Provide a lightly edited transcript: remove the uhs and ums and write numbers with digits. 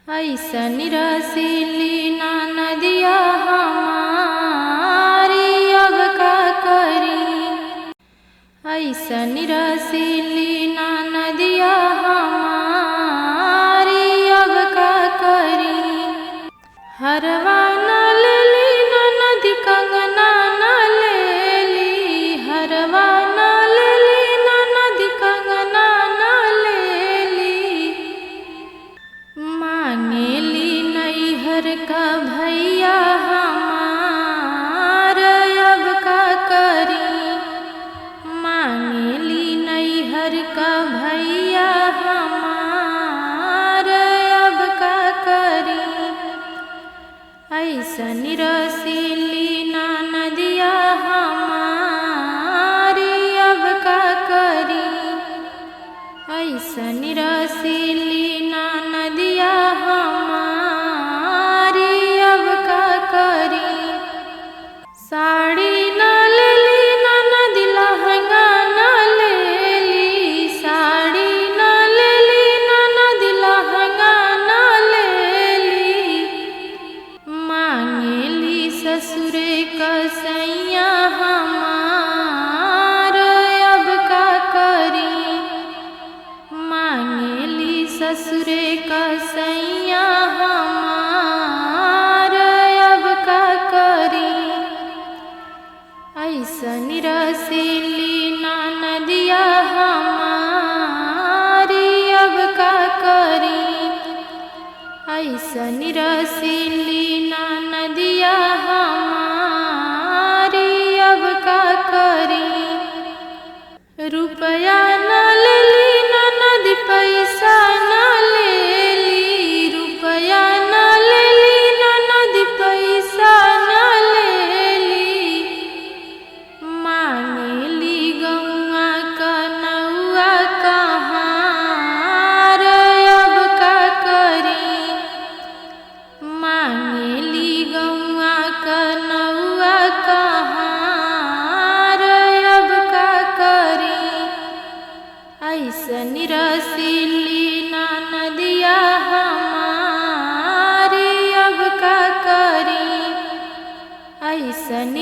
ऐसन रसीली ना नदिया हमारी अब का करी। ऐसन रसीली ना नदिया हमारी अब का करी। हरवा न लेली न नदी कंगना न लेली। हरवा न लेली न नदी कंगना न लेली। मांगेली नैहर का भैया हमार अब का करी। मांगेली नैहर का भैया हमार अब का करी। ऐसन रसीली ना नदिया हमारी अब का करी। ऐसन रसीली ना नदिया हमारी अब का करी। साड़ी न लेली न नदी लहंगा न लेली। साड़ी न लेली न नदी लहंगा न लेली। मांगेली ससुरे का सैया हमार अब का करी। मांगेली ससुरे का सैया हमार अब का करी। ऐसन रसीली ना नदिया हमारी अब का करी। ऐसन रसीली ना नदिया हमारी अब का करी। रुपया न लेली न नदी पैसा न लेली। रुपया न लेली न नदी पैसा न लेली। मांगेली गौआ का नौआ कहाँ अब का करी। मांगेली गौआ का नौआ कहाँ अब का करी। ऐसन रसीली ना नदिया हमारी अब का करी। ऐसन